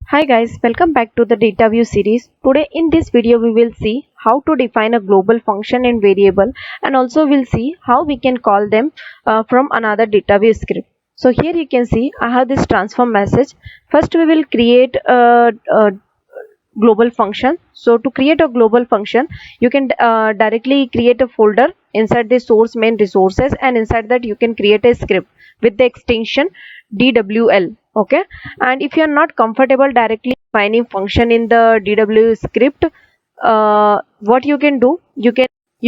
Hi guys, welcome back to the data view series. Today in this video we will see how to define a global function and variable, and also we'll see how we can call them from another data view script. So here you can see I have this transform message. First we will create a global function. So to create a global function, you can directly create a folder inside the source main resources, and inside that you can create a script with the extension DWL. Okay, and if you are not comfortable directly defining function in the DWL script, what you can do, you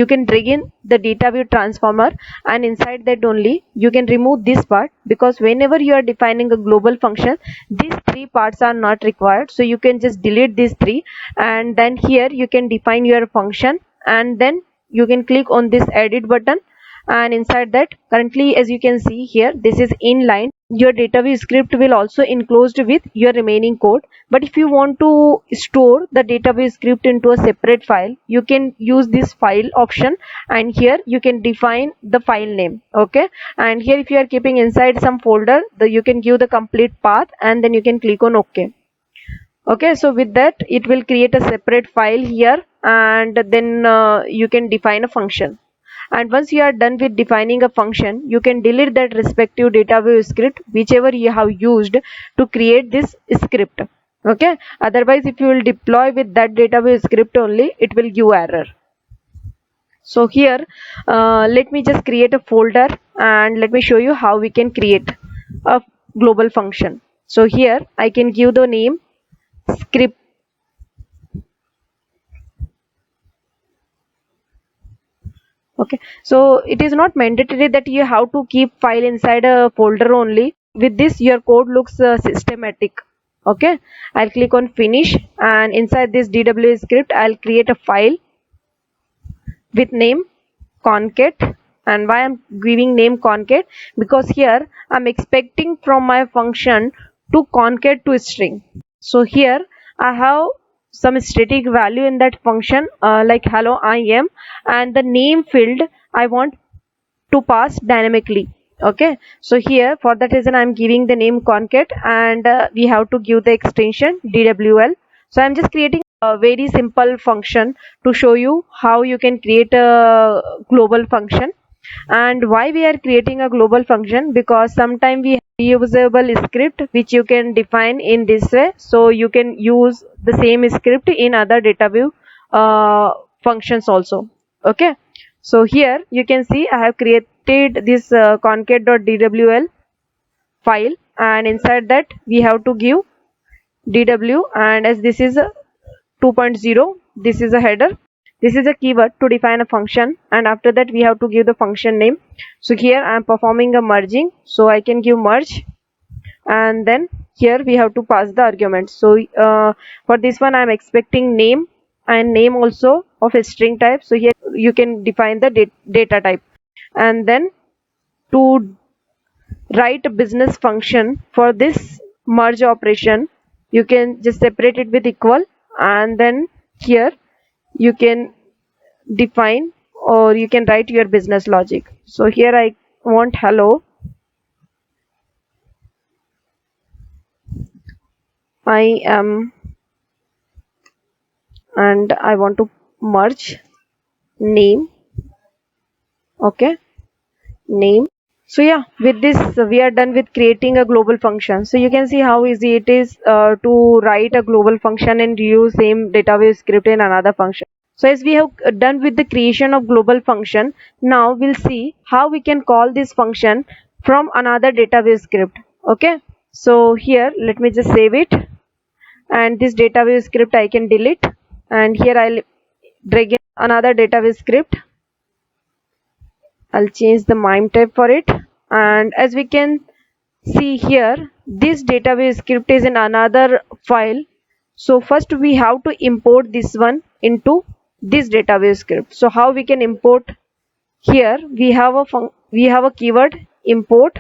can drag in the data view transformer, and inside that only you can remove this part, because whenever you are defining a global function, these three parts are not required. So you can just delete these three, and then here you can define your function, and then you can click on this edit button, and inside that currently, as you can see here, this is inline. Your data view script will also enclosed with your remaining code. But if you want to store the data view script into a separate file, you can use this file option, and here you can define the file name. Okay, and here if you are keeping inside some folder, you can give the complete path, and then you can click on OK. Okay, so with that it will create a separate file here, and then you can define a function. And once you are done with defining a function, you can delete that respective data view script whichever you have used to create this script. Okay, otherwise if you will deploy with that data view script only, it will give error. So here let me just create a folder, and let me show you how we can create a global function. So here I can give the name script. Okay, so it is not mandatory that you have to keep file inside a folder only. With this your code looks systematic. Okay, I'll click on finish, and inside this DWL script I'll create a file with name concat. And why I'm giving name concat, because here I'm expecting from my function to concat to string. So here I have some static value in that function, like hello I am, and the name field I want to pass dynamically. Okay, so here for that reason I'm giving the name concat, and we have to give the extension DWL. So I'm just creating a very simple function to show you how you can create a global function. And why we are creating a global function, because sometimes we have reusable script which you can define in this way, so you can use the same script in other data view functions also. Okay, so here you can see I have created this concat.dwl file, and inside that we have to give dw, and as this is a 2.0, this is a header, this is a keyword to define a function, and after that we have to give the function name. So here I am performing a merging, so I can give merge, and then here we have to pass the arguments. So for this one I am expecting name, and name also of a string type. So here you can define the data type, and then to write a business function for this merge operation, you can just separate it with equal, and then here you can define, or you can write your business logic. So here I want hello I am, and I want to merge name. Okay, name. So yeah, with this we are done with creating a global function. So you can see how easy it is to write a global function and use same database script in another function. So as we have done with the creation of global function, now we'll see how we can call this function from another database script. Okay, so here let me just save it, and this database script I can delete, and here I'll drag in another database script. I'll change the MIME type for it, and as we can see here, this database script is in another file. So first we have to import this one into this database script. So how we can import? Here we have a keyword import,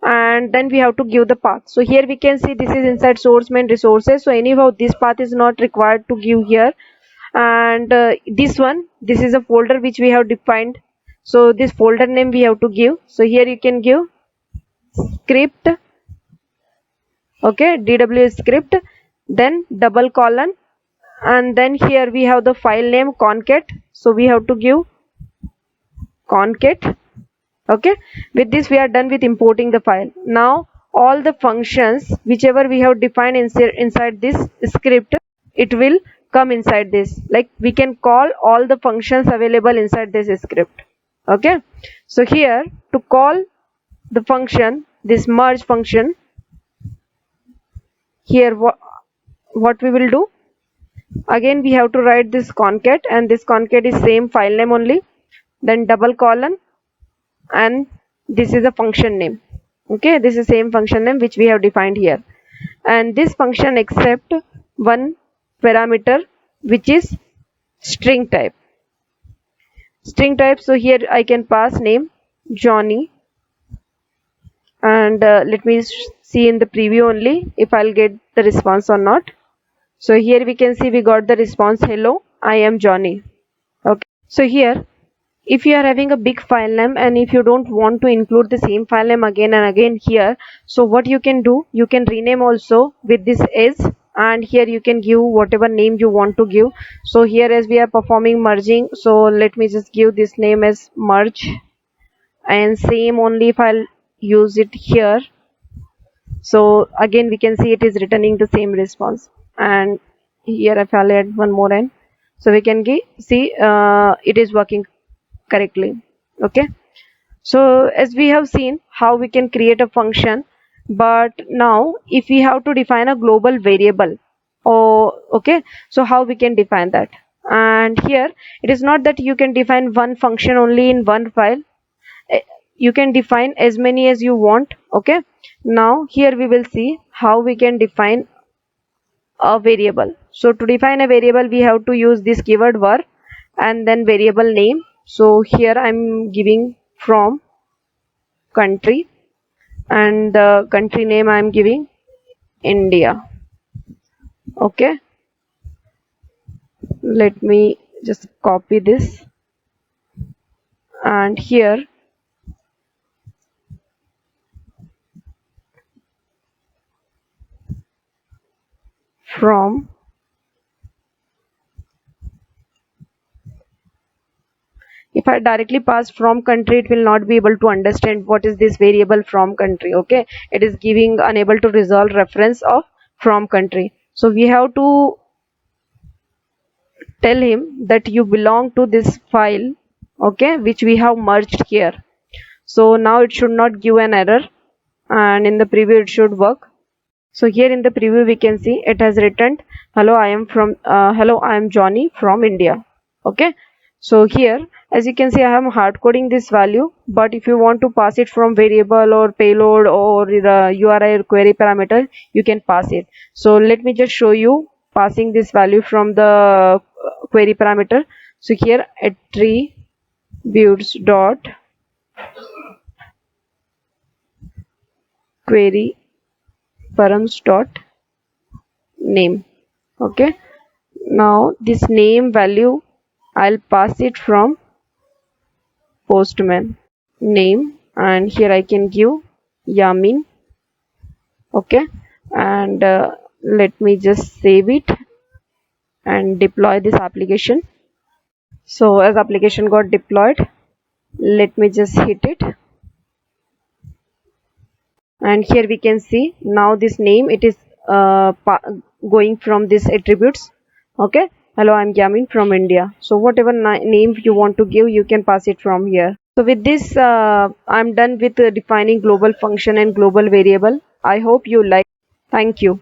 and then we have to give the path. So here we can see this is inside source main resources, so anyhow this path is not required to give here. And this is a folder which we have defined. So this folder name we have to give. So here you can give script, okay, dw script, then double colon, and then here we have the file name concat. So we have to give concat. Okay, with this we are done with importing the file. Now all the functions whichever we have defined inside this script, it will come inside this. Like we can call all the functions available inside this script. Okay, so here to call the function, this merge function, here what we will do, again we have to write this concat, and this concat is same file name only, then double colon, and this is a function name. Okay, this is same function name which we have defined here, and this function accept one parameter which is string type. So here I can pass name Johnny, and let me see in the preview only if I'll get the response or not. So here we can see we got the response, hello, I am Johnny. Okay, so here if you are having a big file name and if you don't want to include the same file name again and again here, so what you can do, you can rename also with this as, and here you can give whatever name you want to give. So here as we are performing merging, so let me just give this name as merge, and same only if I'll use it here. So again we can see it is returning the same response, and here if I'll add one more n, so we can see it is working correctly. Okay, so as we have seen how we can create a function, but now if we have to define a global variable, okay, so how we can define that? And here it is not that you can define one function only in one file, you can define as many as you want. Okay, now here we will see how we can define a variable. So to define a variable we have to use this keyword var, and then variable name. So here I'm giving from country, and the country name I'm giving India. Okay, let me just copy this, and here from, if I directly pass from country, it will not be able to understand what is this variable from country. Okay, it is giving unable to resolve reference of from country. So we have to tell him that you belong to this file, okay, which we have merged here. So now it should not give an error, and in the preview it should work. So here in the preview we can see it has returned hello, I am Johnny from India. Okay, so here as you can see I am hard coding this value, but if you want to pass it from variable or payload or the URI query parameter, you can pass it. So let me just show you passing this value from the query parameter. So here attributes dot query params dot name. Okay, now this name value I'll pass it from postman name, and here I can give Yamin. Okay, and let me just save it and deploy this application. So as application got deployed, let me just hit it, and here we can see now this name, it is going from this attributes. Okay, hello, I'm Yamin from India. So whatever name you want to give, you can pass it from here. So with this I'm done with defining global function and global variable. I hope you like. Thank you.